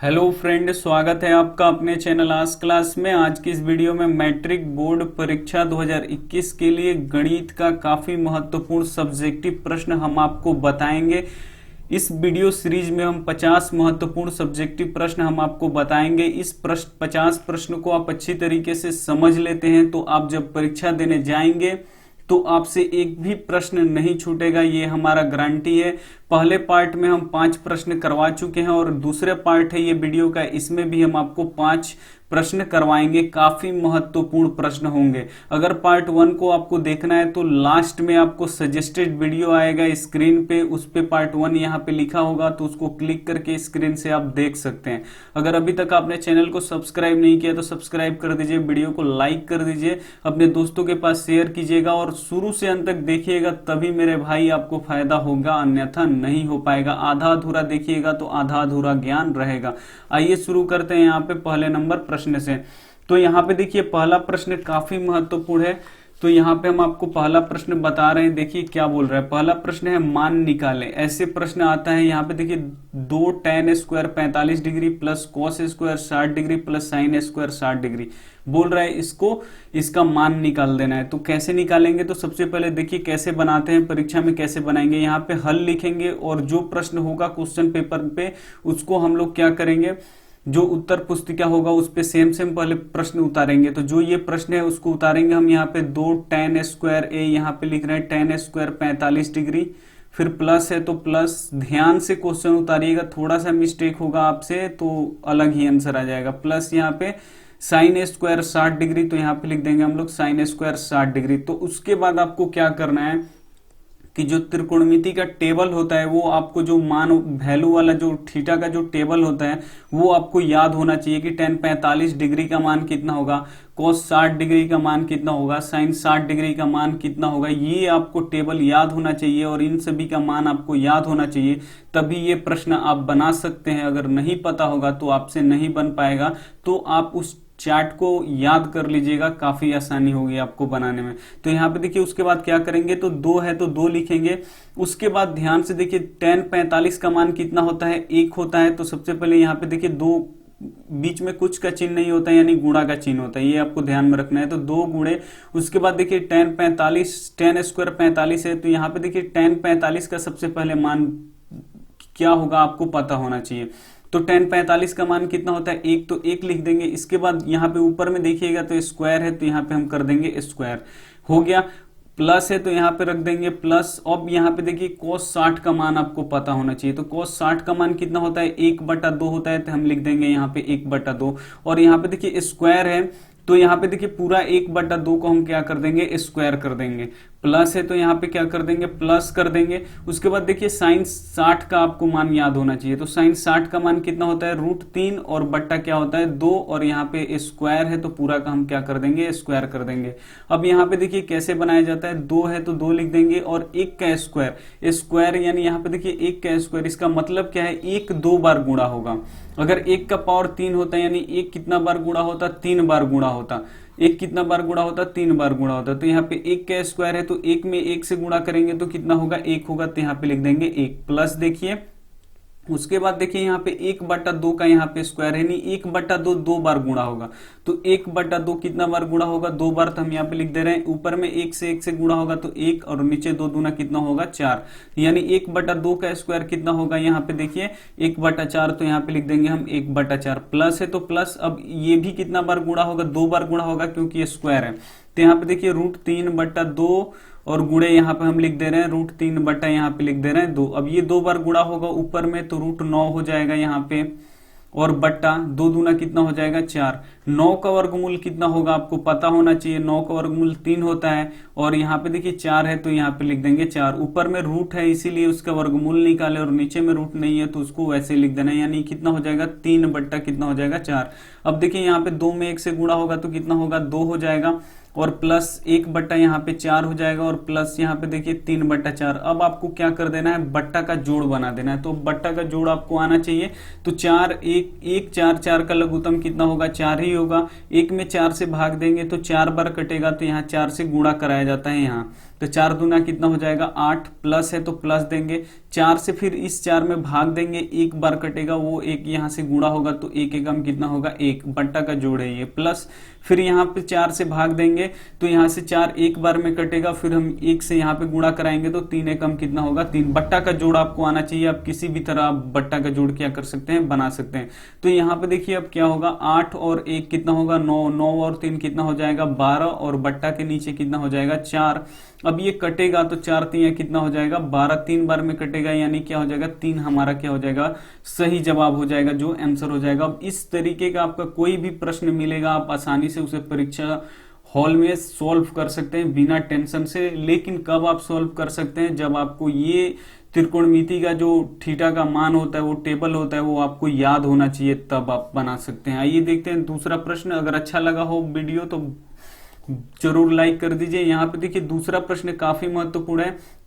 Hello friend, स्वागत है आपका अपने चैनल आज क्लास में। आज की इस वीडियो में मैट्रिक बोर्ड परीक्षा 2021 के लिए गणित का काफी महत्वपूर्ण सब्जेक्टिव प्रश्न हम आपको बताएंगे। इस वीडियो सीरीज में हम 50 महत्वपूर्ण सब्जेक्टिव प्रश्न हम आपको बताएंगे। इस 50 प्रश्न को आप अच्छी तरीके से समझ लेते हैं तो आप जब परीक्षा देने जाएंगे तो आपसे एक भी प्रश्न नहीं छूटेगा, ये हमारा गारंटी है। पहले पार्ट में हम 5 प्रश्न करवा चुके हैं और दूसरे पार्ट है ये वीडियो का, इसमें भी हम आपको 5 प्रश्न करवाएंगे। काफी महत्वपूर्ण प्रश्न होंगे। अगर पार्ट 1 को आपको देखना है तो लास्ट में आपको सजेस्टेड वीडियो आएगा स्क्रीन पे, उस पे पार्ट 1 यहाँ पे लिखा होगा, तो उसको क्लिक करके स्क्रीन से आप देख सकते हैं। अगर अभी तक आपने चैनल को सब्सक्राइब नहीं किया तो सब्सक्राइब कर दीजिए, वीडियो को लाइक कर दीजिए, अपने दोस्तों के पास शेयर कीजिएगा और शुरू से अंत तक देखिएगा, तभी मेरे भाई आपको फायदा होगा, अन्यथा नहीं हो पाएगा। आधा अधूरा देखिएगा तो आधा अधूरा ज्ञान रहेगा। आइए शुरू करते हैं यहाँ पे पहले नंबर प्रश्न से। तो यहाँ पे देखिए पहला प्रश्न काफी महत्वपूर्ण है। तो यहाँ पे हम आपको पहला प्रश्न बता रहे हैं, देखिए क्या बोल रहा है। पहला प्रश्न है मान निकालें। ऐसे प्रश्न आता है यहाँ पे देखिए 2 tan square 45 degree plus cos square 60 degree plus sine square 60 degree बोल रहा है, इसका मान निकाल देना है। तो कैसे निकालेंगे, तो सबसे पहले देखिए कैसे बनाते हैं, परीक्षा में कैसे बनाएंगे। यहाँ पे हल लिखेंगे और जो प्रश्न होगा क्वेश्चन पेपर पे उसको हम लोग क्या करेंगे, जो उत्तर पुस्तिका होगा उस पे सेम पहले प्रश्न उतारेंगे। तो जो ये प्रश्न है उसको उतारेंगे हम यहाँ पे 2 tan स्क्वायर ए, यहाँ पे लिख रहे हैं tan स्क्वायर 45 डिग्री, फिर प्लस है तो प्लस, ध्यान से क्वेश्चन उतारिएगा, थोड़ा सा मिस्टेक होगा आपसे तो अलग ही आंसर आ जाएगा। प्लस यहाँ पे साइन स्क्वायर 60 डिग्री, तो यहाँ पे लिख देंगे हम लोग साइन स्क्वायर 60 डिग्री। तो उसके बाद आपको क्या करना है कि जो त्रिकोणमिति का टेबल होता है वो आपको जो मान वैल्यू वाला जो थीटा का जो टेबल होता है वो आपको याद होना चाहिए कि tan 45 डिग्री का मान कितना होगा, cos 60 डिग्री का मान कितना होगा, sin 60 डिग्री का मान कितना होगा। ये आपको टेबल याद होना चाहिए और इन सभी का मान आपको याद होना चाहिए, तभी ये प्रश्न आप बना सकते हैं। अगर नहीं पता होगा तो आपसे नहीं बन पाएगा। तो आप उस चार्ट को याद कर लीजिएगा, काफी आसानी होगी आपको बनाने में। तो यहाँ पे देखिए उसके बाद क्या करेंगे, तो 2 है तो 2 लिखेंगे। उसके बाद ध्यान से देखिए tan 45 का मान कितना होता है, 1 होता है। तो सबसे पहले यहाँ पे देखिए 2 बीच में कुछ का चिन्ह नहीं होता है, यानी गुणा का चिन्ह होता है, ये आपको ध्यान में रखना है। तो 2 गुणे, उसके बाद देखिए tan स्क्वायर 45 है, तो यहाँ पे देखिए tan 45 का सबसे पहले मान क्या होगा आपको पता होना चाहिए। तो tan 45 का मान कितना होता है, 1, तो 1 लिख देंगे। इसके बाद यहाँ पे ऊपर में देखिएगा तो स्क्वायर है, तो यहाँ पे हम कर देंगे स्क्वायर, हो गया। प्लस है तो यहाँ पे रख देंगे प्लस। अब यहाँ पे देखिए cos 60 का मान आपको पता होना चाहिए। तो cos 60 का मान कितना होता है, 1/2 होता है, तो हम लिख देंगे यहाँ पे 1/2। और यहाँ पे देखिए स्क्वायर है, तो यहाँ पे देखिए पूरा 1/2 को हम क्या कर देंगे, स्क्वायर कर देंगे। प्लस है तो यहाँ पे क्या कर देंगे, प्लस कर देंगे। उसके बाद देखिए साइन 60 का आपको मान याद होना चाहिए। तो साइन 60 का मान कितना होता है, √3 और बट्टा क्या होता है 2, और यहाँ पे स्क्वायर है तो पूरा का हम क्या कर देंगे, स्क्वायर कर देंगे। अब यहाँ पे देखिए कैसे बनाया जाता है, 2 है तो 2 लिख देंगे और 1 का स्क्वायर, स्क्वायर यानी यहाँ पे देखिए 1 का स्क्वायर, इसका मतलब क्या है, 1 2 बार गुणा होगा। अगर 1 का पावर 3 होता है यानी 1 कितना बार गुणा होता, 3 बार गुणा होता। 1 कितना बार गुणा होता, 3 बार गुणा होता। तो यहाँ पे 1 का स्क्वायर है तो 1 में 1 से गुणा करेंगे तो कितना होगा, 1 होगा, तो यहाँ पे लिख देंगे 1। प्लस देखिए उसके बाद देखिए यहाँ पे 1/2 का यहाँ पे स्क्वायर है, नहीं 1/2 2 बार गुणा होगा। तो 1/2 कितना बार गुणा होगा, 2 बार, तो हम यहाँ पे लिख दे रहे हैं। ऊपर में 1 से गुणा होगा तो 1, और नीचे 2 दूना कितना होगा 4, यानी 1/2 का स्क्वायर कितना होगा, यहाँ पे देखिए 1/4, तो यहाँ पे लिख देंगे हम 1/4। प्लस है तो प्लस, अब ये भी कितना बार गुणा होगा, 2 बार गुणा होगा क्योंकि ये स्क्वायर है। तो यहाँ पे देखिए √3/2 और गुणे यहाँ पे हम लिख दे रहे हैं √3 बटा यहाँ पे लिख दे रहे हैं 2। अब ये 2 बार गुणा होगा ऊपर में तो √9 हो जाएगा यहाँ पे, और बट्टा 2 दूना कितना हो जाएगा 4। 9 का वर्गमूल कितना होगा आपको पता होना चाहिए, 9 का वर्गमूल 3 होता है, और यहाँ पे देखिए 4 है तो यहाँ पे लिख देंगे 4। ऊपर में रूट है इसीलिए उसका वर्गमूल निकाले, और नीचे में रूट नहीं है तो उसको वैसे लिख देना है, यानी कितना हो जाएगा 3 बट्टा कितना हो जाएगा 4। अब देखिए यहाँ पे 2 में 1 से गुणा होगा तो कितना होगा 2 हो जाएगा, और प्लस 1 यहाँ पे 4 हो जाएगा, और प्लस यहाँ पे देखिए 3/4। अब आपको क्या कर देना है, बट्टा का जोड़ बना देना है। तो बट्टा का जोड़ आपको आना चाहिए। तो 4 1 4 4 का लघुत्तम कितना होगा, 4 ही होगा। 1 में 4 से भाग देंगे तो 4 बार कटेगा, तो यहाँ 4 से गुणा कराया जाता है यहाँ। तो 4 दूना कितना हो जाएगा 8, प्लस है तो प्लस देंगे, 4 से फिर इस 4 में भाग देंगे, एक बार कटेगा वो एक यहाँ से गुणा होगा तो एक एकम कितना होगा 1, बट्टा का जोड़ है ये, प्लस फिर यहाँ पे 4 से भाग देंगे तो यहाँ से 4 एक बार में कटेगा, फिर हम 1 से यहाँ पे गुणा कराएंगे तो 3 एकम कितना होगा 3, बट्टा का जोड़ आपको आना चाहिए। आप किसी भी तरह आप बट्टा का जोड़ क्या कर सकते हैं, बना सकते हैं। तो यहाँ पे देखिए अब क्या होगा 8 और 1 कितना होगा 9, 9 और 3 कितना हो जाएगा 12, और बट्टा के नीचे कितना हो जाएगा 4। अब ये कटेगा तो 4 3 कितना हो जाएगा 12, 3 बार में कटेगा यानी क्या हो जाएगा 3, हमारा क्या हो जाएगा सही जवाब हो जाएगा, जो आंसर हो जाएगा। अब इस तरीके का आपका कोई भी प्रश्न मिलेगा आप आसानी से उसे परीक्षा हॉल में सॉल्व कर सकते हैं बिना टेंशन से। लेकिन कब आप सॉल्व कर सकते हैं, जब आपको ये त्रिकोणमिति का जो थीटा का मान होता है वो टेबल होता है वो आपको याद होना चाहिए, तब आप बना सकते हैं। आइए देखते हैं दूसरा प्रश्न। अगर अच्छा लगा हो वीडियो तो जरूर लाइक कर दीजिए। यहाँ पे देखिए दूसरा प्रश्न काफी महत्वपूर्ण है।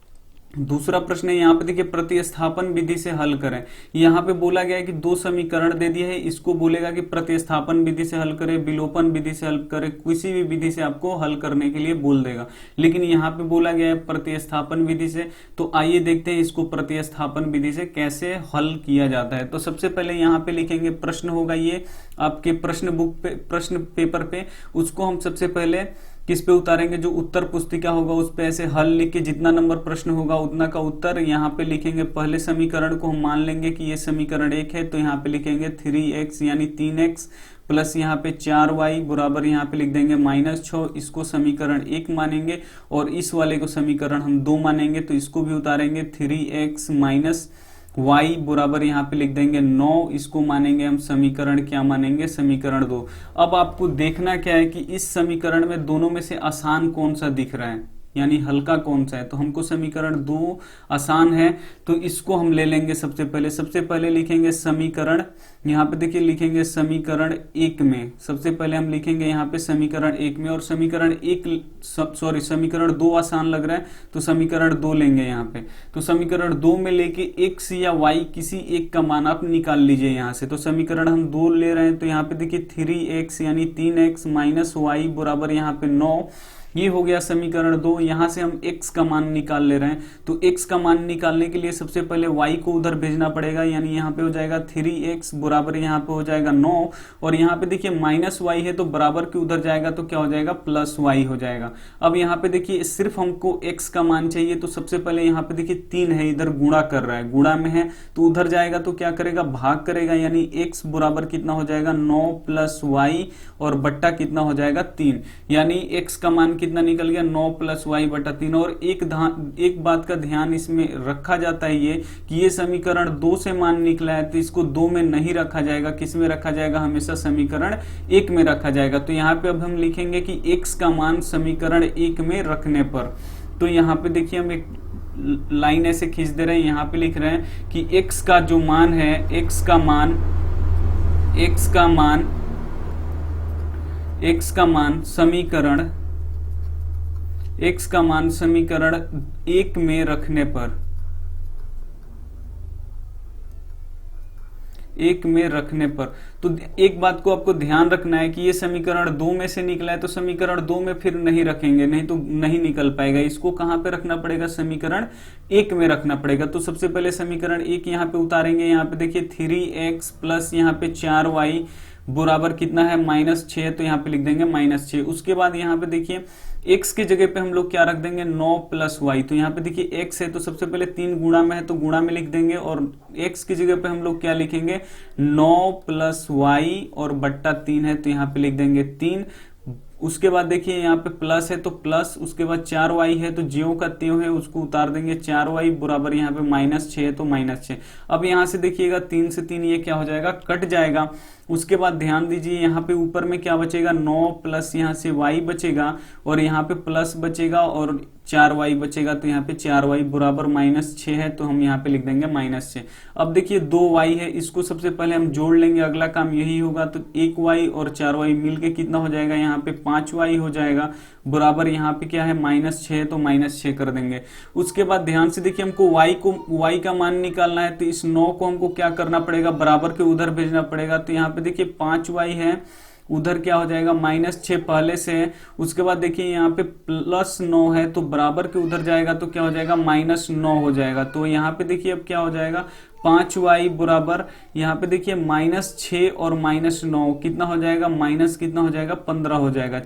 दूसरा प्रश्न है यहाँ पे देखिए प्रतिस्थापन विधि से हल करें। यहाँ पे बोला गया है कि 2 समीकरण दे दिए है, इसको बोलेगा कि प्रतिस्थापन विधि से हल करें, विलोपन विधि से हल करें, किसी भी विधि से आपको हल करने के लिए बोल देगा। लेकिन यहाँ पे बोला गया है प्रतिस्थापन विधि से, तो आइए देखते हैं इसको प्रतिस्थापन विधि से कैसे हल किया जाता है। तो सबसे पहले यहाँ पे लिखेंगे, प्रश्न होगा ये आपके प्रश्न बुक पे, प्रश्न पेपर पे, उसको हम सबसे पहले किस पे उतारेंगे, जो उत्तर पुस्तिका होगा उस पे ऐसे हल लिख के जितना नंबर प्रश्न होगा उतना का उत्तर यहाँ पे लिखेंगे। पहले समीकरण को हम मान लेंगे कि ये समीकरण 1 है, तो यहाँ पे लिखेंगे 3x यानी 3x प्लस यहाँ पे 4y बराबर यहाँ पे लिख देंगे -6, इसको समीकरण 1 मानेंगे, और इस वाले को समीकरण हम 2 मानेंगे, तो इसको भी उतारेंगे 3x माइनस y बराबर यहाँ पे लिख देंगे 9, इसको मानेंगे हम समीकरण क्या मानेंगे, समीकरण 2। अब आपको देखना क्या है कि इस समीकरण में दोनों में से आसान कौन सा दिख रहा है, यानी हल्का कौन सा है। तो हमको समीकरण 2 आसान है, तो इसको हम ले लेंगे। सबसे पहले लिखेंगे समीकरण, यहाँ पे देखिए लिखेंगे समीकरण 1 में, सबसे पहले हम लिखेंगे यहाँ पे समीकरण 1 में, और समीकरण 2 आसान लग रहा है तो समीकरण 2 लेंगे यहाँ पे। तो समीकरण 2 में लेके x या y किसी एक का मान आप निकाल लीजिए यहाँ से। तो समीकरण हम 2 ले रहे हैं, तो यहाँ पे देखिए 3x यानी 3x माइनस y बराबर यहाँ पे 9, ये हो गया समीकरण 2। यहां से हम x का मान निकाल ले रहे हैं, तो x का मान निकालने के लिए सबसे पहले y को उधर भेजना पड़ेगा, यानी यहाँ पे हो जाएगा 3x बराबर यहाँ पे हो जाएगा 9, और यहाँ पे देखिए माइनस y है तो बराबर के उधर जाएगा तो क्या हो जाएगा प्लस y हो जाएगा। अब यहाँ पे देखिए सिर्फ हमको x का मान चाहिए, तो सबसे पहले यहाँ पे देखिए 3 है, इधर गुणा कर रहा है, गुणा में है तो उधर जाएगा तो क्या करेगा भाग करेगा, यानी x बराबर कितना हो जाएगा 9 प्लस y और बट्टा कितना हो जाएगा 3, यानी x का मान कितना निकल गया 9 प्लस वाई बटा 3। और एक बात का ध्यान इसमें रखा जाता है ये कि ये समीकरण 2 से मान निकला है, तो इसको 2 में नहीं रखा जाएगा, किस में रखा जाएगा, हमेशा समीकरण 1 में रखा जाएगा। तो यहाँ पे अब हम लिखेंगे कि x का मान समीकरण 1 में रखने पर, तो यहाँ पे देखिए हम एक लाइन ऐसे खींच दे रहे हैं, यहाँ पे लिख रहे हैं कि x का जो मान है, x का समीकरण 1 में रखने पर, 1 में रखने पर, तो एक बात को आपको ध्यान रखना है कि ये समीकरण 2 में से निकला है, तो समीकरण 2 में फिर नहीं रखेंगे, नहीं तो नहीं निकल पाएगा। इसको कहां पे रखना पड़ेगा, समीकरण 1 में रखना पड़ेगा। तो सबसे पहले समीकरण 1 यहाँ पे उतारेंगे, यहाँ पे देखिए 3x प्लस यहाँ पे 4y बराबर कितना है -6, तो यहाँ पे लिख देंगे -6। उसके बाद यहाँ पे देखिए x की जगह पे हम लोग क्या रख देंगे 9 प्लस y, तो यहाँ पे देखिए x है तो सबसे पहले 3 गुणा में है तो गुणा में लिख देंगे, और x की जगह पे हम लोग क्या लिखेंगे 9 प्लस y और बट्टा 3 है तो यहाँ पे लिख देंगे 3। उसके बाद देखिए यहाँ पे प्लस है तो प्लस, उसके बाद 4y है तो ज्यों का त्यों है उसको उतार देंगे, 4y बराबर यहाँ पे -6 है तो -6। अब यहाँ से देखिएगा 3 से 3 ये क्या हो जाएगा कट जाएगा। उसके बाद ध्यान दीजिए यहाँ पे ऊपर में क्या बचेगा 9 प्लस यहाँ से y बचेगा, और यहाँ पे प्लस बचेगा और 4y बचेगा, तो यहाँ पे 4y बराबर -6 है तो हम यहाँ पे लिख देंगे -6। अब देखिए 2y है, इसको सबसे पहले हम जोड़ लेंगे, अगला काम यही होगा। तो 1y और 4y मिलके कितना हो जाएगा, यहाँ पे 5y हो जाएगा, बराबर यहाँ पे क्या है -6 तो -6 कर देंगे। उसके बाद ध्यान से देखिए हमको y का मान निकालना है, तो इस 9 को हमको क्या करना पड़ेगा, बराबर के उधर भेजना पड़ेगा। तो यहाँ पे देखिए 5y है उधर क्या हो जाएगा -6 पहले से है। उसके बाद देखिए यहाँ पे +9 है तो बराबर के उधर जाएगा तो क्या हो जाएगा -9 हो जाएगा। तो यहाँ पे देखिए अब क्या हो जाएगा 5y बराबर, यहाँ पे देखिए -6 और -9 कितना हो जाएगा माइनस कितना हो जाएगा 15 हो जाएगा।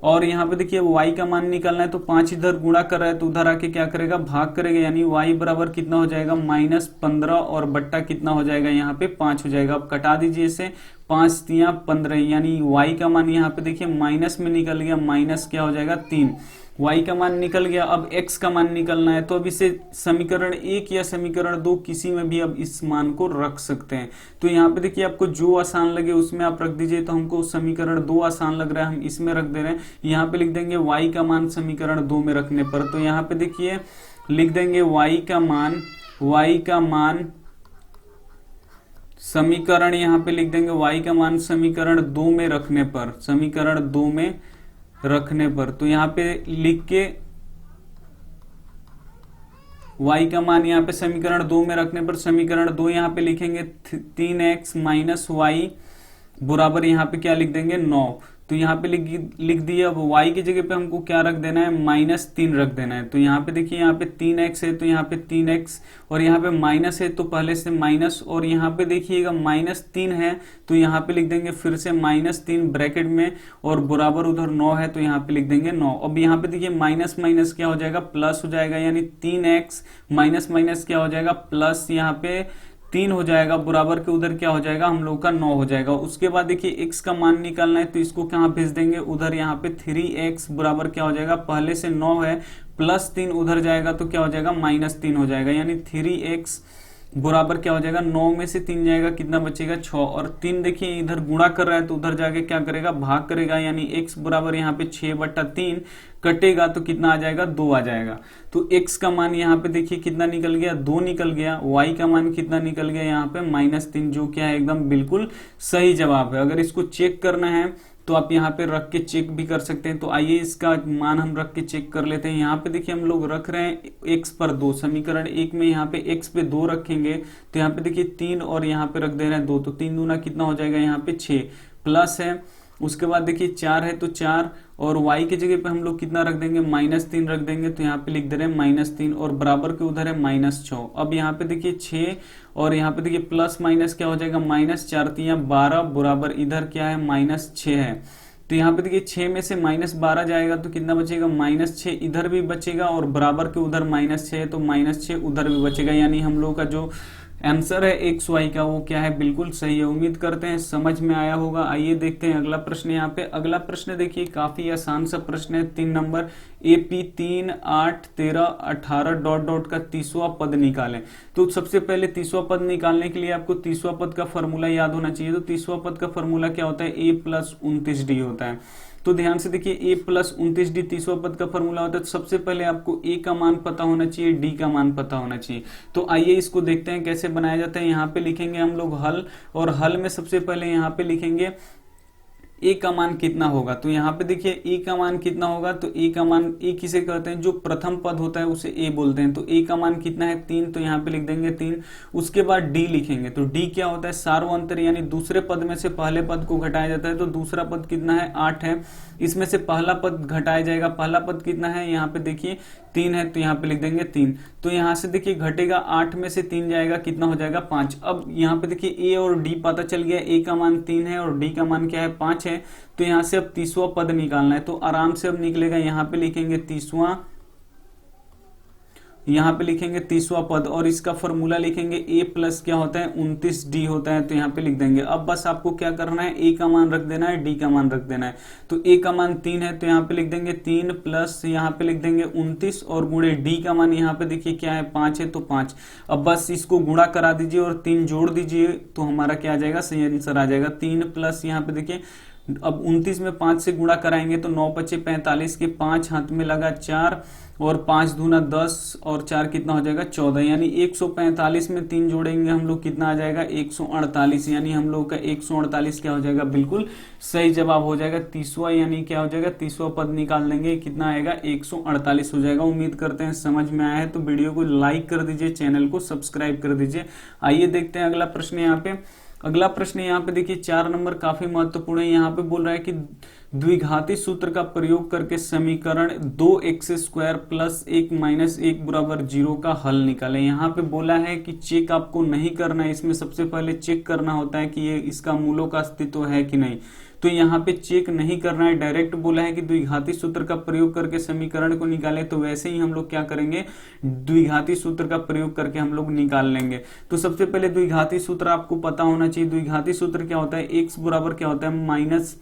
और यहाँ पे देखिए y का मान निकालना है तो 5 इधर गुणा कर रहा है तो उधर आके क्या करेगा भाग करेगा, यानी y बराबर कितना हो जाएगा -15 और बट्टा कितना हो जाएगा यहाँ पे 5 हो जाएगा। अब कटा दीजिए इसे, 5 तिया 15, यानी y का मान यहाँ पे देखिए माइनस में निकल गया, माइनस क्या हो जाएगा 3, y का मान निकल गया। अब x का मान निकलना है तो अब इसे समीकरण 1 या समीकरण 2 किसी में भी अब इस मान को रख सकते हैं। तो यहाँ पे देखिए आपको जो आसान लगे उसमें आप रख दीजिए। तो हमको समीकरण 2 आसान लग रहा है, हम इसमें रख दे रहे हैं। यहाँ पे लिख देंगे y का मान समीकरण 2 में रखने पर, तो यहाँ पे देखिए लिख देंगे y का मान समीकरण, यहाँ पे लिख देंगे y का मान समीकरण 2 में रखने पर, समीकरण 2 में रखने पर। तो यहाँ पे लिख के y का मान यहाँ पे समीकरण 2 में रखने पर, समीकरण 2 यहाँ पे लिखेंगे 3x माइनस वाई बराबर यहाँ पे क्या लिख देंगे 9। तो यहाँ पे लिख दिया। अब y की जगह पे हमको क्या रख देना है -3 रख देना है। तो यहाँ पे देखिए यहाँ पे 3x है तो यहाँ पे 3x, और यहाँ पे माइनस है तो पहले से माइनस, और यहाँ पे देखिएगा -3 है तो यहाँ पे लिख देंगे फिर से -3 ब्रैकेट में, और बराबर उधर 9 है तो यहाँ पे लिख देंगे 9। अब यहाँ पे देखिए माइनस माइनस क्या हो जाएगा प्लस हो जाएगा, यानी 3x माइनस माइनस क्या हो जाएगा प्लस, यहाँ पे 3 हो जाएगा, बराबर के उधर क्या हो जाएगा हम लोग का 9 हो जाएगा। उसके बाद देखिए x का मान निकालना है तो इसको कहाँ भेज देंगे उधर, यहाँ पे 3x बराबर क्या हो जाएगा, पहले से 9 है +3 उधर जाएगा तो क्या हो जाएगा -3 हो जाएगा, यानी 3x बराबर क्या हो जाएगा 9 में से 3 जाएगा कितना बचेगा 6, और 3 देखिए इधर गुणा कर रहा है तो उधर जाके क्या करेगा भाग करेगा, यानी x बराबर यहाँ पे 6/3 कटेगा तो कितना आ जाएगा 2 आ जाएगा। तो x का मान यहाँ पे देखिए कितना निकल गया 2 निकल गया, y का मान कितना निकल गया यहाँ पे -3, जो क्या है एकदम बिल्कुल सही जवाब है। अगर इसको चेक करना है तो आप यहाँ पे रख के चेक भी कर सकते हैं। तो आइए इसका मान हम रख के चेक कर लेते हैं। यहाँ पे देखिए हम लोग रख रहे हैं x पर 2, समीकरण 1 में यहाँ पे x पे 2 रखेंगे तो यहाँ पे देखिए 3 और यहाँ पे रख दे रहे हैं 2, तो 3 दूना कितना हो जाएगा यहाँ पे 6 प्लस है। उसके बाद देखिए 4 है तो 4, और y की जगह पे हम लोग कितना रख देंगे -3 रख देंगे, तो यहाँ पे लिख दे रहे हैं -3 और बराबर के उधर है -6। अब यहाँ पे देखिए 6 और यहाँ पे देखिए प्लस माइनस क्या हो जाएगा -4 तिया 12 बराबर इधर क्या है -6 है। तो यहाँ पे देखिए 6 में से -12 जाएगा तो कितना बचेगा -6 इधर भी बचेगा, और बराबर के उधर -6 है तो -6 उधर भी बचेगा, यानी हम लोग का जो आंसर है एक्स वाई का वो क्या है बिल्कुल सही है। उम्मीद करते हैं समझ में आया होगा। आइए देखते हैं अगला प्रश्न। यहाँ पे अगला प्रश्न देखिए काफी आसान सा प्रश्न है। 3 नंबर AP 3 8 13 18 डॉट डॉट का 30वां पद निकालें। तो सबसे पहले 30वां पद निकालने के लिए आपको 30वां पद का फॉर्मूला याद होना चाहिए। तो 30वां पद का फॉर्मूला क्या होता है, A + 29D होता है। तो ध्यान से देखिए A + 29D 30वां पद का फॉर्मूला होता है। तो सबसे पहले आपको A का मान पता होना चाहिए, D का मान पता होना चाहिए। तो आइए इसको देखते हैं कैसे बनाया जाता है। यहाँ पे लिखेंगे हम लोग हल, और हल में सबसे पहले यहाँ पे लिखेंगे ए का मान कितना होगा। तो यहाँ पे देखिए ए का मान कितना होगा, तो ए का मान, ए किसे कहते हैं, जो प्रथम पद होता है उसे ए बोलते हैं। तो ए का मान कितना है 3, तो यहाँ पे लिख देंगे 3। उसके बाद डी लिखेंगे। तो डी क्या होता है, सार्वअंतर, यानी दूसरे पद में से पहले पद को घटाया जाता है। तो दूसरा पद कितना है 8 है, इसमें से पहला पद घटाया जाएगा। पहला पद कितना है, यहाँ पे देखिए 3 है, तो यहाँ पे लिख देंगे 3। तो यहाँ से देखिए घटेगा, 8 में से 3 जाएगा, कितना हो जाएगा 5। अब यहाँ पे देखिए ए और डी पता चल गया, ए का मान 3 है और डी का मान क्या है 5 है। तो यहाँ से अब 30वां पद निकालना है। तो आराम से अब निकलेगा, यहाँ पे लिखेंगे 30वां, यहाँ पे लिखेंगे 30वां पद, और इसका फॉर्मूला लिखेंगे A + क्या होता है 29D होता है। तो यहाँ पे लिख देंगे। अब बस आपको क्या करना है, A का मान रख देना है, D का मान रख देना है। तो A का मान 3 है, तो यहाँ पे लिख देंगे 3 प्लस यहाँ पे लिख देंगे 29, और गुणे D का मान यहाँ पे देखिए क्या है 5 है, तो 5। अब बस इसको गुणा करा दीजिए और 3 जोड़ दीजिए, तो हमारा क्या आ जाएगा, सही आंसर आ जाएगा। 3 प्लस यहाँ पे देखिए, अब 29 में 5 से गुणा कराएंगे तो 9 × 5 = 45 के 5 हाथ में लगा 4, और 5 दूना 10 और 4 कितना हो जाएगा 14, यानी 145 में 3 जोड़ेंगे हम लोग, कितना आ जाएगा 148, यानी हम लोग का 148 क्या हो जाएगा, बिल्कुल सही जवाब हो जाएगा। 30वां यानी क्या हो जाएगा, 30वां पद निकाल लेंगे, कितना आएगा 148 हो जाएगा। उम्मीद करते हैं समझ में आया है। तो वीडियो को लाइक कर दीजिए, चैनल को सब्सक्राइब कर दीजिए। आइए देखते हैं अगला प्रश्न। यहाँ पे अगला प्रश्न यहाँ पे देखिए 4 नंबर काफी महत्वपूर्ण है। यहाँ पे बोल रहा है कि द्विघाती सूत्र का प्रयोग करके समीकरण 2x² प्लस 1 माइनस 1 बराबर 0 का हल निकालें। यहाँ पे बोला है कि चेक आपको नहीं करना है, इसमें सबसे पहले चेक करना होता है कि ये इसका मूलों का अस्तित्व है कि नहीं। तो यहाँ पे चेक नहीं करना है, डायरेक्ट बोला है कि द्विघाती सूत्र का प्रयोग करके समीकरण को निकाले। तो वैसे ही हम लोग क्या करेंगे, द्विघाती सूत्र का प्रयोग करके हम लोग निकाल लेंगे। तो सबसे पहले द्विघाती सूत्र आपको पता होना चाहिए। द्विघाती सूत्र क्या होता है, x बराबर क्या होता है माइनस,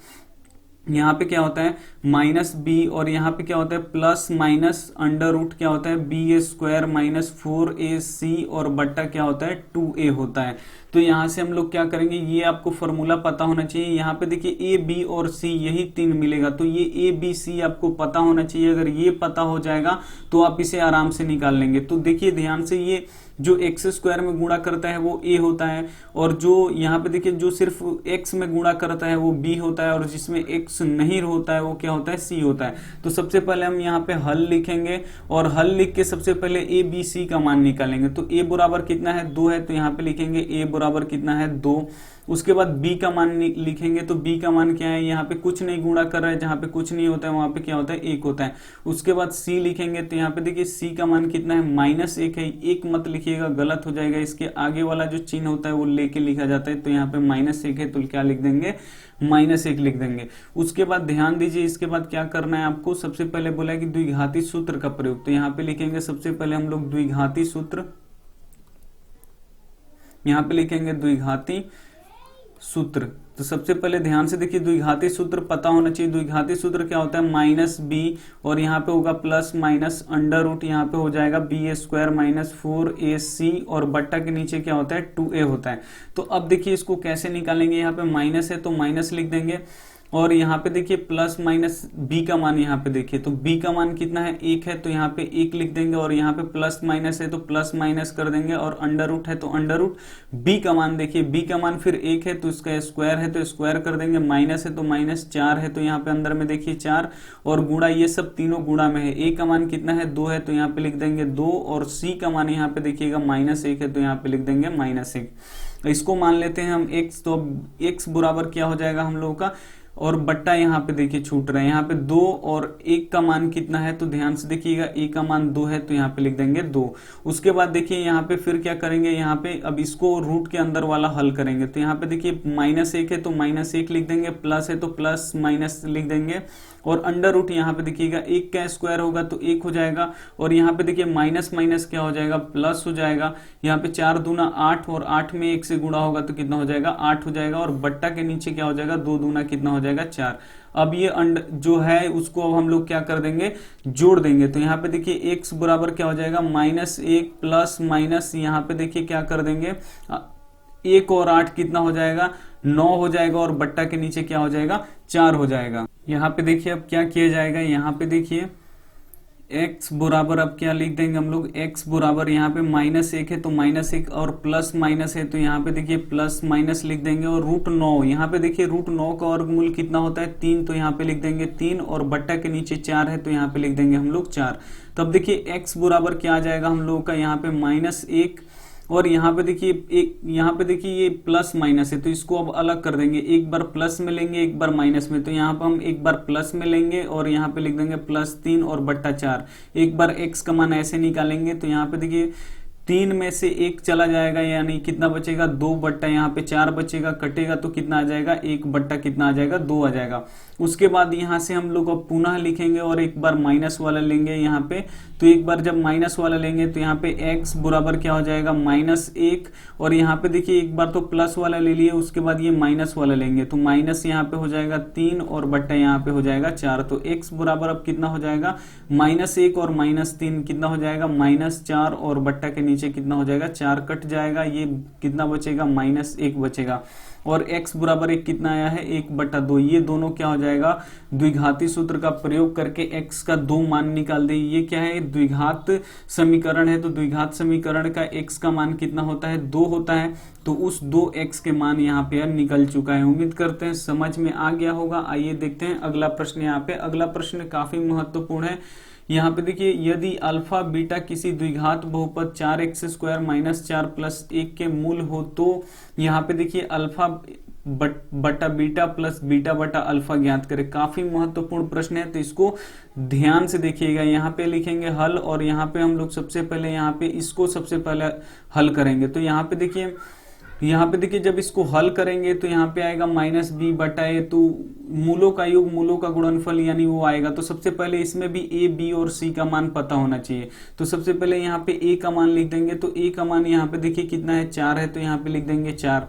यहाँ पे क्या होता है माइनस बी, और यहाँ पे क्या होता है प्लस माइनस अंडर रूट क्या होता है b² माइनस 4ac और बट्टा क्या होता है 2a होता है। तो यहाँ से हम लोग क्या करेंगे, ये आपको फॉर्मूला पता होना चाहिए। यहाँ पे देखिए ए बी और सी यही 3 मिलेगा, तो ये ए बी सी आपको पता होना चाहिए। अगर ये पता हो जाएगा तो आप इसे आराम से निकाल लेंगे। तो देखिए ध्यान से, ये जो x² में गुणा करता है वो a होता है, और जो यहाँ पे देखिए जो सिर्फ x में गुणा करता है वो b होता है, और जिसमें x नहीं होता है वो क्या होता है c होता है। तो सबसे पहले हम यहाँ पे हल लिखेंगे, और हल लिख के सबसे पहले a b c का मान निकालेंगे। तो a बराबर कितना है 2 है, तो यहाँ पे लिखेंगे a बराबर कितना है 2। उसके बाद b का मान लिखेंगे, तो b का मान क्या है, यहाँ पे कुछ नहीं गुणा कर रहा है, जहाँ पे कुछ नहीं होता है वहां पे क्या होता है 1 होता है। उसके बाद c लिखेंगे, तो यहाँ पे देखिए c का मान कितना है -1 है। 1 मत लिखिएगा, गलत हो जाएगा, इसके आगे वाला जो चिन्ह होता है वो लेके लिखा जाता है। तो यहाँ पे -1 है, तो क्या लिख देंगे -1 लिख देंगे। उसके बाद ध्यान दीजिए, इसके बाद क्या करना है आपको, सबसे पहले बोला है कि द्विघाती सूत्र का प्रयोग। तो यहाँ पे लिखेंगे सबसे पहले हम लोग द्विघाती सूत्र, यहाँ पे लिखेंगे द्विघाती सूत्र। तो सबसे पहले ध्यान से देखिए, द्विघाती सूत्र पता होना चाहिए। द्विघाती सूत्र क्या होता है -b, और यहाँ पे होगा प्लस माइनस अंडर रूट, यहाँ पे हो जाएगा b² माइनस 4ac, और बट्टा के नीचे क्या होता है 2a होता है। तो अब देखिए इसको कैसे निकालेंगे, यहाँ पे माइनस है तो माइनस लिख देंगे, और यहाँ पे देखिए प्लस माइनस b का मान, यहाँ पे देखिए तो b का मान कितना है 1 है, तो यहाँ पे 1 लिख देंगे, और यहाँ पे प्लस माइनस है तो प्लस माइनस कर देंगे, और अंडर रूट है तो अंडर रूट। b का मान देखिए, b का मान फिर 1 है तो इसका स्क्वायर है तो स्क्वायर कर देंगे, माइनस है तो माइनस, 4 है तो यहाँ पे अंदर में देखिए 4, और गुणा ये सब तीनों गुणा में है। a का मान कितना है 2 है, तो यहाँ पे लिख देंगे 2, और c का मान यहाँ पे देखिएगा -1 है, तो यहाँ पे लिख देंगे -1। इसको मान लेते हैं हम x, तो x बराबर क्या हो जाएगा हम लोगों का, और बट्टा यहाँ पे देखिए छूट रहा है, यहाँ पे 2 और 1 का मान कितना है, तो ध्यान से देखिएगा a का मान 2 है, तो यहाँ पे लिख देंगे 2। उसके बाद देखिए यहाँ पे फिर क्या करेंगे, यहाँ पे अब इसको रूट के अंदर वाला हल करेंगे। तो यहाँ पे देखिए -1 है तो -1 लिख देंगे, प्लस है तो प्लस माइनस लिख देंगे, और अंडर रूट यहाँ पे देखिएगा 1 का स्क्वायर होगा तो 1 हो जाएगा, और यहाँ पे देखिए माइनस माइनस क्या हो जाएगा प्लस हो जाएगा। यहाँ पे 4 दूना 8, और 8 में 1 से गुणा होगा तो कितना हो जाएगा 8 हो जाएगा, और बट्टा के नीचे क्या हो जाएगा 2 दूना कितना हो जाएगा 4। अब ये जो है उसको अब हम लोग क्या कर देंगे, जोड़ देंगे। तो यहाँ पे देखिए x बराबर क्या हो जाएगा -1 प्लस माइनस, यहाँ पे देखिए क्या कर देंगे 1 और 8 कितना हो जाएगा 9 हो जाएगा, और बट्टा के नीचे क्या हो जाएगा 4 हो जाएगा। यहाँ पे देखिए अब क्या किया जाएगा, यहाँ पे देखिए x बराबर अब क्या लिख देंगे हम लोग, x बराबर यहाँ पे -1 है तो -1, और प्लस माइनस है तो यहाँ पे देखिए प्लस माइनस लिख देंगे, और √9, यहाँ पे देखिए √9 का वर्गमूल कितना होता है 3, तो यहाँ पे लिख देंगे 3, और बट्टा के नीचे 4 है तो यहाँ पे लिख देंगे हम लोग 4। तब देखिए x बराबर क्या आ जाएगा हम लोगों का, यहाँ पे -1, और यहाँ पे देखिए ये प्लस माइनस है तो इसको अब अलग कर देंगे, एक बार प्लस में लेंगे एक बार माइनस में। तो यहाँ पे हम एक बार प्लस में लेंगे और यहाँ पे लिख देंगे +3 और बट्टा 4। एक बार x का मान ऐसे निकालेंगे तो यहाँ पे देखिए 3 में से 1 चला जाएगा, यानी कितना बचेगा 2 बट्टा यहाँ पे 4 बचेगा, कटेगा तो कितना आ जाएगा 1 बट्टा कितना आ जाएगा 2 आ जाएगा। उसके बाद यहाँ से हम लोग अब पुनः लिखेंगे और एक बार माइनस वाला लेंगे यहाँ पे। तो एक बार जब माइनस वाला लेंगे तो यहाँ पे x बराबर क्या हो जाएगा -1, और यहाँ पे देखिए एक बार तो प्लस वाला ले लिए, उसके बाद ये माइनस वाला लेंगे तो माइनस यहाँ पे हो जाएगा 3 और बट्टा यहाँ पे हो जाएगा 4। तो x बराबर अब कितना हो जाएगा -1 और -3 कितना हो जाएगा -4, और बट्टा के नीचे कितना हो जाएगा 4 कट जाएगा, ये कितना बचेगा -1 बचेगा, और x बराबर 1 कितना आया है 1/2। ये दोनों क्या हो जाएगा, द्विघाती सूत्र का प्रयोग करके x का 2 मान निकाल दे। ये क्या है, द्विघात समीकरण है, तो द्विघात समीकरण का x का मान कितना होता है 2 होता है। तो उस 2x के मान यहाँ पे निकल चुका है। उम्मीद करते हैं समझ में आ गया होगा। आइए देखते हैं अगला प्रश्न। यहाँ पे अगला प्रश्न काफी महत्वपूर्ण है। यहाँ पे देखिए यदि अल्फा बीटा किसी द्विघात बहुपद 4x² - 4 + 1 के मूल हो तो यहाँ पे देखिए अल्फा बटा बीटा प्लस बीटा बटा अल्फा ज्ञात करें। काफी महत्वपूर्ण प्रश्न है, तो इसको ध्यान से देखिएगा। यहाँ पे लिखेंगे हल, और यहाँ पे हम लोग सबसे पहले यहाँ पे इसको सबसे पहले हल करेंगे। तो यहाँ पे देखिए जब इसको हल करेंगे तो यहाँ पे आएगा -b बटा a, तो मूलों का योग, मूलों का गुणनफल यानी वो आएगा। तो सबसे पहले इसमें भी a, b और c का मान पता होना चाहिए। तो सबसे पहले यहाँ पे a का मान लिख देंगे। तो a का मान यहाँ पे देखिए कितना है, 4 है, तो यहाँ पे लिख देंगे 4।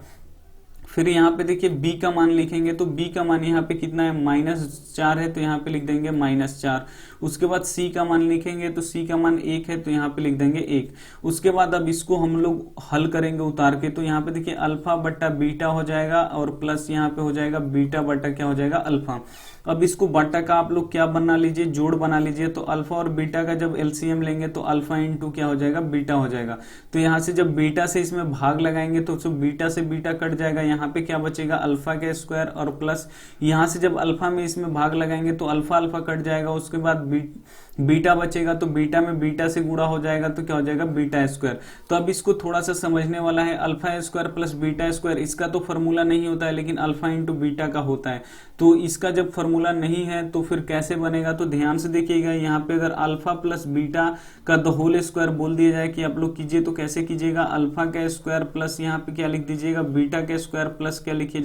फिर यहाँ पे देखिए b का मान लिखेंगे। तो b का मान यहाँ पे कितना है, -4 है, तो यहाँ पे लिख देंगे -4। उसके बाद c का मान लिखेंगे। तो c का मान 1 है, तो यहाँ पे लिख देंगे 1। उसके बाद अब इसको हम लोग हल करेंगे उतार के। तो यहाँ पे देखिए अल्फा बटा बीटा हो जाएगा, और प्लस यहाँ पे हो जाएगा बीटा बटा क्या हो जाएगा, अल्फा। अब इसको बटा का आप लोग क्या बना लीजिए, जोड़ बना लीजिए। तो अल्फा और बीटा का जब एलसीएम लेंगे तो अल्फा इंटू क्या हो जाएगा, बीटा हो जाएगा। तो यहाँ से जब बीटा से इसमें भाग लगाएंगे तो बीटा से बीटा कट जाएगा, यहाँ पे क्या बचेगा, अल्फा का स्क्वायर, और प्लस यहाँ से जब अल्फा में इसमें भाग लगाएंगे तो अल्फा अल्फा कट जाएगा। उसके बाद बीटा बचेगा, तो बीटा में बीटा से गुणा हो जाएगा, तो क्या हो जाएगा, बीटा स्क्वायर। तो अब इसको थोड़ा सा समझने वाला है। Alpha square plus beta square, इसका तो फॉर्मूला नहीं होता है, लेकिन अल्फा इंटू बीटा का होता है। तो इसका जब फॉर्मूला नहीं है तो फिर कैसे बनेगा, तो ध्यान से देखिएगा। यहाँ पे अगर अल्फा प्लस बीटा का द होल स्क्वायर बोल दिया जाए कि आप लोग कीजिए, तो कैसे कीजिएगा, अल्फा का स्क्वायर प्लस यहाँ पे क्या लिख दीजिएगा, बीटा का स्क्वायर प्लस क्या लिख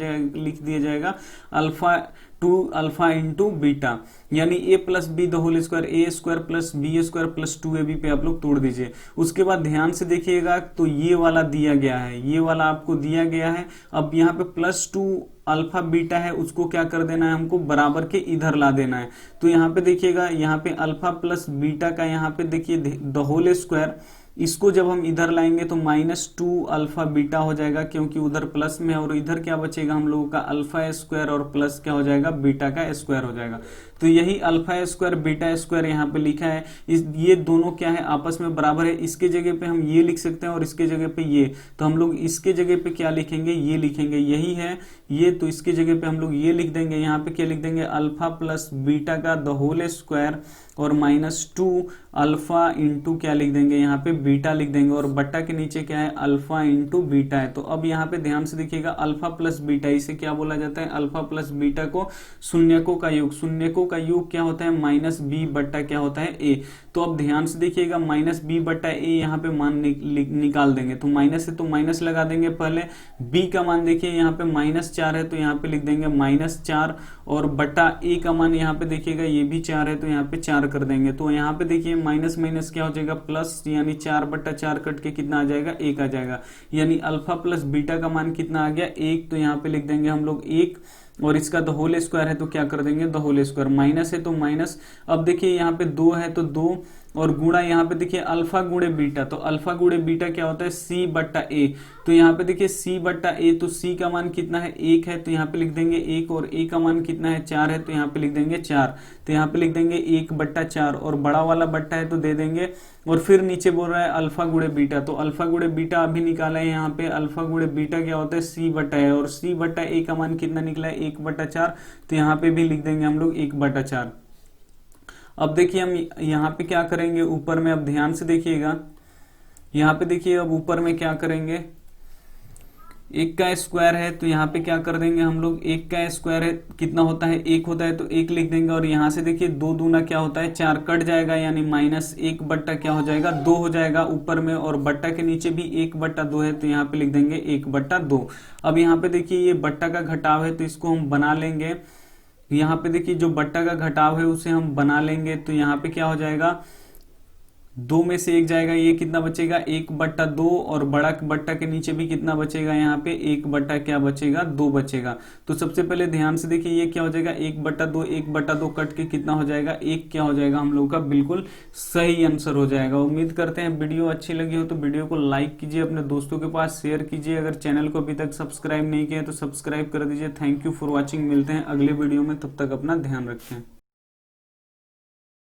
दिया जाएगा, अल्फा इंटू बीटा, यानी a plus B the whole square, A square plus B square plus 2ab पे आप लोग तोड़ दीजिए। उसके बाद ध्यान से देखिएगा, तो ये वाला दिया गया है, ये वाला आपको दिया गया है। अब यहाँ पे +2 अल्फा बीटा है, उसको क्या कर देना है, हमको बराबर के इधर ला देना है। तो यहाँ पे देखिएगा, यहाँ पे अल्फा प्लस बीटा का यहाँ पे देखिए द होल स्क्वायर, इसको जब हम इधर लाएंगे तो -2 अल्फा बीटा हो जाएगा, क्योंकि उधर प्लस में है, और इधर क्या बचेगा हम लोगों का, अल्फा स्क्वायर और प्लस क्या हो जाएगा, बीटा का स्क्वायर हो जाएगा। तो यही अल्फा स्क्वायर बीटा स्क्वायर यहाँ पे लिखा है। ये दोनों क्या है, आपस में बराबर है। इसके जगह पे हम ये लिख सकते हैं और इसके जगह पे ये, तो हम लोग इसके जगह पे क्या लिखेंगे, ये लिखेंगे, यही है ये। तो इसके जगह पे हम लोग ये लिख देंगे, यहाँ पे क्या लिख देंगे, अल्फा प्लस बीटा का द होल स्क्वायर और -2 अल्फा इंटू क्या लिख देंगे, यहाँ पे बीटा लिख देंगे, और बट्टा के नीचे क्या है, अल्फा इंटू बीटा है। तो अब यहाँ पे ध्यान से देखिएगा, अल्फा प्लस बीटा, इसे क्या बोला जाता है, अल्फा प्लस बीटा को शून्यकों का योग, शून्यकों का योग क्या होता है, -b बट्टा क्या होता है, a। तो अब ध्यान से देखिएगा, -b बट्टा a यहाँ पे मान निकाल देंगे। तो माइनस है तो माइनस लगा देंगे पहले। b का मान देखिए यहाँ पे -4 है, तो यहाँ पे लिख देंगे -4, और बटा a का मान यहाँ पे देखिएगा ये भी 4 है, तो यहाँ पे 4 कर देंगे। तो यहाँ पे देखिए माइनस माइनस क्या हो जाएगा, प्लस, यानी 4/4 कट के कितना आ जाएगा, 1 आ जाएगा। यानी अल्फा प्लस बीटा का मान कितना आ गया, 1। तो यहाँ पे लिख देंगे हम लोग 1, और इसका द होल स्क्वायर है तो क्या कर देंगे, द होल स्क्वायर। माइनस है तो माइनस। अब देखिए यहाँ पे 2 है तो 2, और गुणा यहाँ पे देखिए अल्फा गुणे बीटा, तो अल्फा गुणे बीटा क्या होता है, c बट्टा a। तो यहाँ पे देखिए c बट्टा a, तो c का मान कितना है, 1 है, तो यहाँ पे लिख देंगे 1, और a का मान कितना है, 4 है, तो यहाँ पे लिख देंगे 4। तो यहाँ पे लिख देंगे 1/4, और बड़ा वाला बट्टा है तो दे देंगे। और फिर नीचे बोल रहा है अल्फा गुणे बीटा, तो अल्फा गुणे बीटा अभी निकाला है। यहाँ पे अल्फा गुणे बीटा क्या होता है, c बट्टा है, और c बट्टा a का मान कितना निकला है, 1/4। तो यहाँ पे भी लिख देंगे हम लोग 1/4। अब देखिए हम यहाँ पे क्या करेंगे, ऊपर में अब ध्यान से देखिएगा, यहाँ पे देखिए अब ऊपर में क्या करेंगे, 1 का स्क्वायर है, तो यहाँ पे क्या कर देंगे हम लोग, 1 का स्क्वायर है कितना होता है, 1 होता है, तो 1 लिख देंगे। और यहाँ से देखिए 2 दूना क्या होता है, 4 कट जाएगा, यानी -1 बट्टा क्या हो जाएगा, 2 हो जाएगा ऊपर में, और बट्टा के नीचे भी 1/2 है, तो यहाँ पे लिख देंगे 1/2। अब यहाँ पे देखिए ये बट्टा का घटाव है, तो इसको हम बना लेंगे। यहाँ पे देखिए जो बट्टा का घटाव है उसे हम बना लेंगे। तो यहाँ पे क्या हो जाएगा, 2 में से 1 जाएगा, ये कितना बचेगा, 1/2, और बड़ा बट्टा के नीचे भी कितना बचेगा, यहाँ पे 1 क्या बचेगा, 2 बचेगा। तो सबसे पहले ध्यान से देखिए ये क्या हो जाएगा, 1/2, 1/2 कट के कितना हो जाएगा, 1 क्या हो जाएगा, हम लोग का बिल्कुल सही आंसर हो जाएगा। उम्मीद करते हैं वीडियो अच्छी लगी हो तो वीडियो को लाइक कीजिए, अपने दोस्तों के पास शेयर कीजिए। अगर चैनल को अभी तक सब्सक्राइब नहीं किया तो सब्सक्राइब कर दीजिए। Thank you for watching. मिलते हैं अगले वीडियो में, तब तक अपना ध्यान रखें।